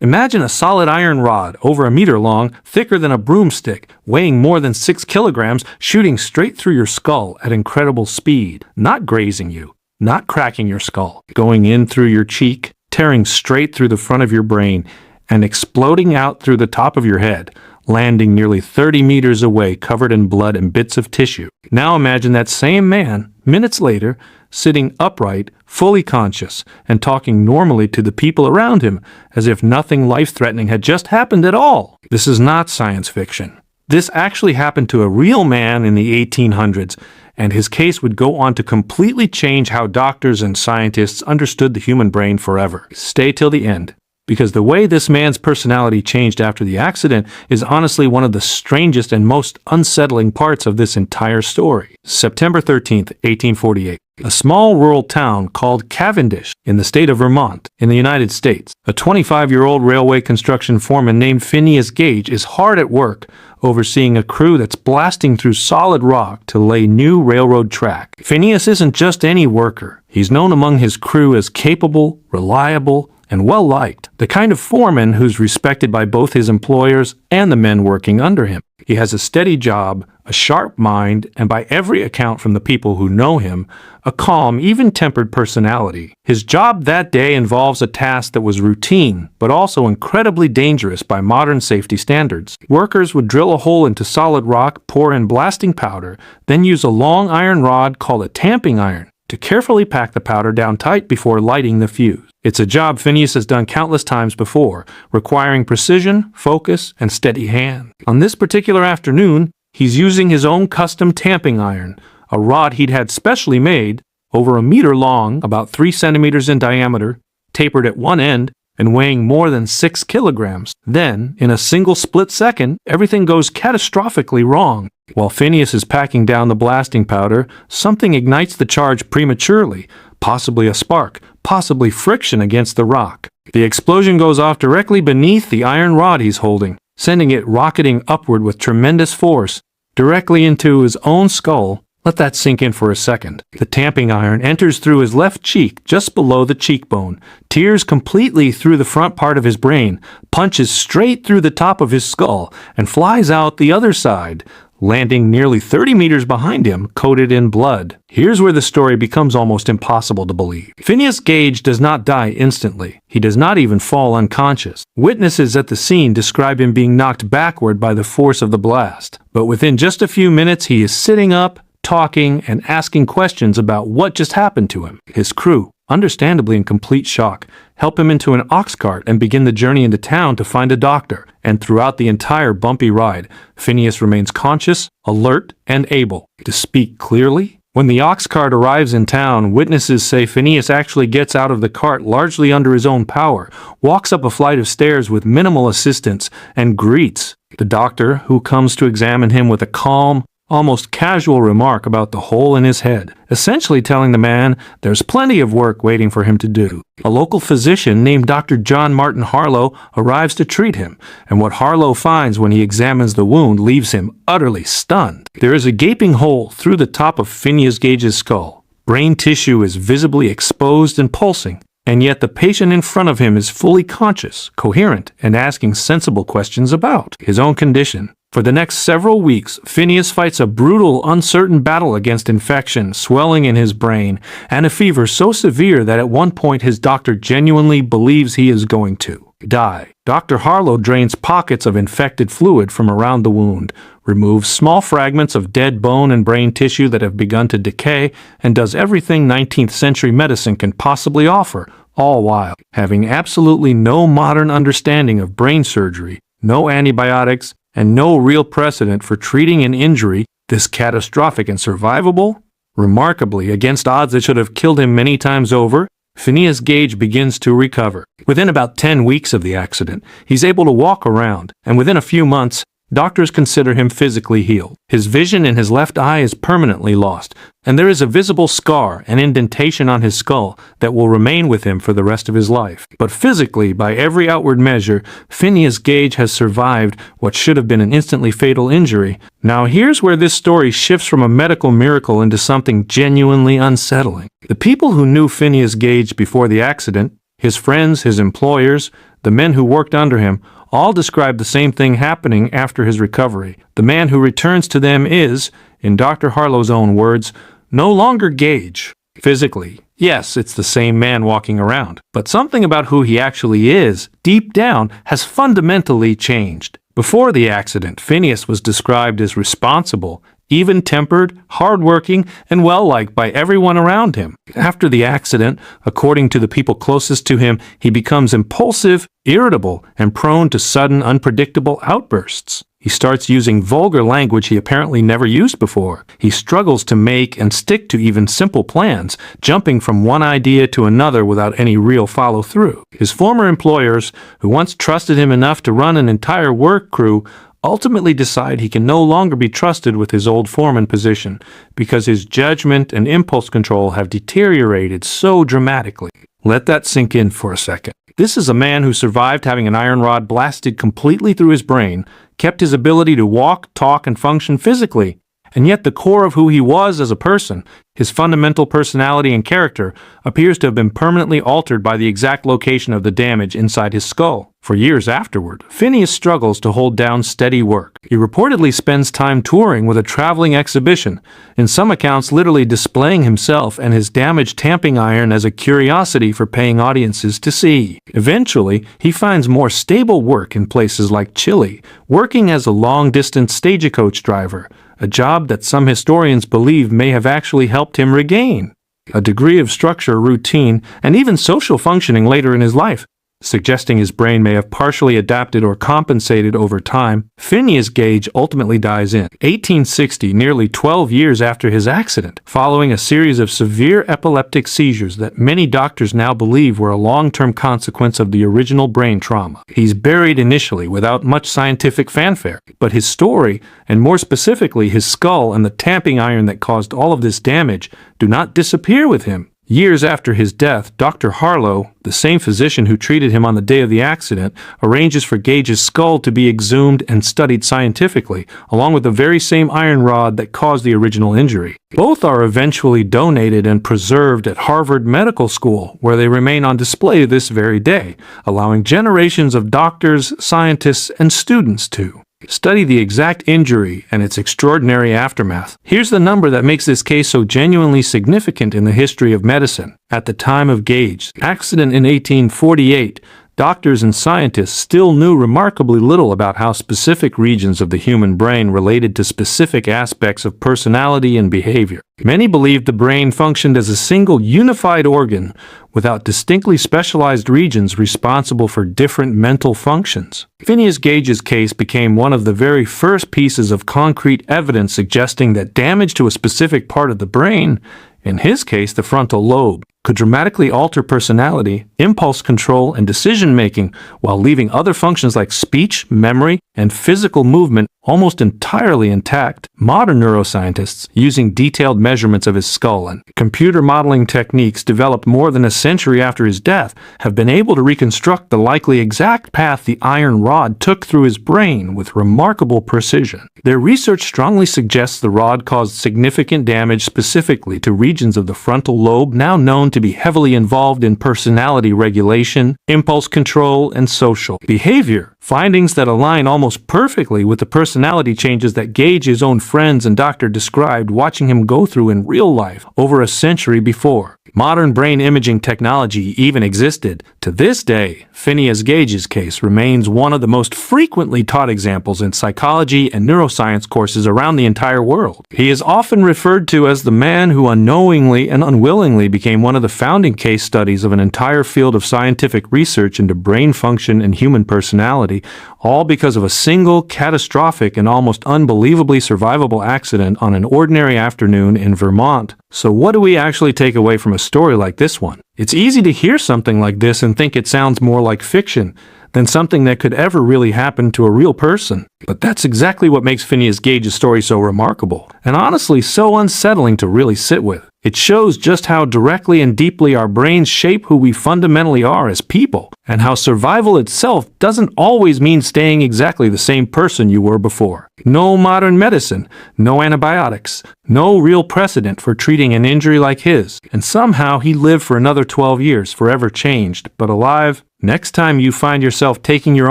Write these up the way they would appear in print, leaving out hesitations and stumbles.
Imagine a solid iron rod, over a meter long, thicker than a broomstick, weighing more than 6 kilograms, shooting straight through your skull at incredible speed, not grazing you, not cracking your skull, going in through your cheek, tearing straight through the front of your brain, and exploding out through the top of your head, landing nearly 30 meters away, covered in blood and bits of tissue. Now imagine that same man, minutes later, sitting upright, fully conscious, and talking normally to the people around him, as if nothing life-threatening had just happened at all. This is not science fiction. This actually happened to a real man in the 1800s, and his case would go on to completely change how doctors and scientists understood the human brain forever. Stay till the end, because the way this man's personality changed after the accident is honestly one of the strangest and most unsettling parts of this entire story. September 13th, 1848. A small rural town called Cavendish in the state of Vermont in the United States. A 25-year-old railway construction foreman named Phineas Gage is hard at work overseeing a crew that's blasting through solid rock to lay new railroad track. Phineas isn't just any worker. He's known among his crew as capable, reliable, and well-liked, the kind of foreman who's respected by both his employers and the men working under him. He has a steady job, a sharp mind, and by every account from the people who know him, a calm, even-tempered personality. His job that day involves a task that was routine, but also incredibly dangerous by modern safety standards. Workers would drill a hole into solid rock, pour in blasting powder, then use a long iron rod called a tamping iron to carefully pack the powder down tight before lighting the fuse. It's a job Phineas has done countless times before, requiring precision, focus, and steady hand. On this particular afternoon, he's using his own custom tamping iron, a rod he'd had specially made, over a meter long, about 3 centimeters in diameter, tapered at one end, and weighing more than 6 kilograms. Then, in a single split second, everything goes catastrophically wrong. While Phineas is packing down the blasting powder, something ignites the charge prematurely, possibly a spark, possibly friction against the rock. The explosion goes off directly beneath the iron rod he's holding, sending it rocketing upward with tremendous force, directly into his own skull. Let that sink in for a second. The tamping iron enters through his left cheek, just below the cheekbone, tears completely through the front part of his brain, punches straight through the top of his skull, and flies out the other side, landing nearly 30 meters behind him, coated in blood. Here's where the story becomes almost impossible to believe. Phineas Gage does not die instantly. He does not even fall unconscious. Witnesses at the scene describe him being knocked backward by the force of the blast. But within just a few minutes, he is sitting up, talking, and asking questions about what just happened to him. His crew, understandably in complete shock, help him into an ox cart and begin the journey into town to find a doctor. And throughout the entire bumpy ride, Phineas remains conscious, alert, and able to speak clearly. When the ox cart arrives in town, witnesses say Phineas actually gets out of the cart largely under his own power, walks up a flight of stairs with minimal assistance, and greets the doctor, who comes to examine him with a calm, almost casual remark about the hole in his head, essentially telling the man there's plenty of work waiting for him to do. A local physician named Dr. John Martin Harlow arrives to treat him, and what Harlow finds when he examines the wound leaves him utterly stunned. There is a gaping hole through the top of Phineas Gage's skull. Brain tissue is visibly exposed and pulsing, and yet the patient in front of him is fully conscious, coherent, and asking sensible questions about his own condition. For the next several weeks, Phineas fights a brutal, uncertain battle against infection, swelling in his brain, and a fever so severe that at one point his doctor genuinely believes he is going to die. Dr. Harlow drains pockets of infected fluid from around the wound, removes small fragments of dead bone and brain tissue that have begun to decay, and does everything 19th century medicine can possibly offer, all while having absolutely no modern understanding of brain surgery, no antibiotics, and no real precedent for treating an injury this catastrophic and survivable. Remarkably, against odds that should have killed him many times over, Phineas Gage begins to recover. Within about 10 weeks of the accident, he's able to walk around, and within a few months, doctors consider him physically healed. His vision in his left eye is permanently lost, and there is a visible scar, an indentation on his skull, that will remain with him for the rest of his life. But physically, by every outward measure, Phineas Gage has survived what should have been an instantly fatal injury. Now here's where this story shifts from a medical miracle into something genuinely unsettling. The people who knew Phineas Gage before the accident His friends, his employers, the men who worked under him, all describe the same thing happening after his recovery. The man who returns to them is, in Dr. Harlow's own words, no longer Gage. Physically, yes, it's the same man walking around, but something about who he actually is, deep down, has fundamentally changed. Before the accident, Phineas was described as responsible, even-tempered, hard-working, and well-liked by everyone around him. After the accident, according to the people closest to him, he becomes impulsive, irritable, and prone to sudden, unpredictable outbursts. He starts using vulgar language he apparently never used before. He struggles to make and stick to even simple plans, jumping from one idea to another without any real follow-through. His former employers, who once trusted him enough to run an entire work crew, ultimately decide he can no longer be trusted with his old foreman position because his judgment and impulse control have deteriorated so dramatically. Let that sink in for a second. This is a man who survived having an iron rod blasted completely through his brain, kept his ability to walk, talk, and function physically, and yet the core of who he was as a person, his fundamental personality and character, appears to have been permanently altered by the exact location of the damage inside his skull. For years afterward, Phineas struggles to hold down steady work. He reportedly spends time touring with a traveling exhibition, in some accounts literally displaying himself and his damaged tamping iron as a curiosity for paying audiences to see. Eventually, he finds more stable work in places like Chile, working as a long-distance stagecoach driver, a job that some historians believe may have actually helped him regain a degree of structure, routine, and even social functioning later in his life, suggesting his brain may have partially adapted or compensated over time. Phineas Gage ultimately dies in 1860, nearly 12 years after his accident, following a series of severe epileptic seizures that many doctors now believe were a long-term consequence of the original brain trauma. He's buried initially without much scientific fanfare, but his story, and more specifically his skull and the tamping iron that caused all of this damage, do not disappear with him. Years after his death, Dr. Harlow, the same physician who treated him on the day of the accident, arranges for Gage's skull to be exhumed and studied scientifically, along with the very same iron rod that caused the original injury. Both are eventually donated and preserved at Harvard Medical School, where they remain on display this very day, allowing generations of doctors, scientists, and students to study the exact injury and its extraordinary aftermath. Here's the number that makes this case so genuinely significant in the history of medicine. At the time of Gage's accident in 1848, doctors and scientists still knew remarkably little about how specific regions of the human brain related to specific aspects of personality and behavior. Many believed the brain functioned as a single unified organ without distinctly specialized regions responsible for different mental functions. Phineas Gage's case became one of the very first pieces of concrete evidence suggesting that damage to a specific part of the brain, in his case the frontal lobe, could dramatically alter personality, impulse control, and decision-making while leaving other functions like speech, memory, and physical movement almost entirely intact. Modern neuroscientists, using detailed measurements of his skull and computer modeling techniques developed more than a century after his death, have been able to reconstruct the likely exact path the iron rod took through his brain with remarkable precision. Their research strongly suggests the rod caused significant damage specifically to regions of the frontal lobe now known to be heavily involved in personality regulation, impulse control, and social behavior. Findings that align almost perfectly with the personality changes that Gage's own friends and doctor described watching him go through in real life over a century before. Modern brain imaging technology even existed. To this day, Phineas Gage's case remains one of the most frequently taught examples in psychology and neuroscience courses around the entire world. He is often referred to as the man who unknowingly and unwillingly became one of the founding case studies of an entire field of scientific research into brain function and human personality, all because of a single, catastrophic, and almost unbelievably survivable accident on an ordinary afternoon in Vermont. So what do we actually take away from a story like this one? It's easy to hear something like this and think it sounds more like fiction than something that could ever really happen to a real person. But that's exactly what makes Phineas Gage's story so remarkable, and honestly so unsettling to really sit with. It shows just how directly and deeply our brains shape who we fundamentally are as people, and how survival itself doesn't always mean staying exactly the same person you were before. No modern medicine, no antibiotics, no real precedent for treating an injury like his, and somehow he lived for another 12 years, forever changed, but alive. Next time you find yourself taking your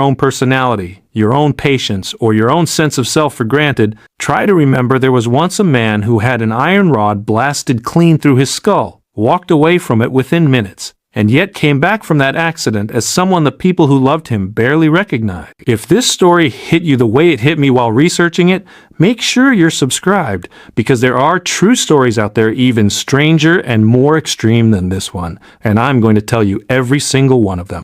own personality, your own patience, or your own sense of self for granted, try to remember there was once a man who had an iron rod blasted clean through his skull, walked away from it within minutes, and yet came back from that accident as someone the people who loved him barely recognized. If this story hit you the way it hit me while researching it, make sure you're subscribed, because there are true stories out there even stranger and more extreme than this one, and I'm going to tell you every single one of them.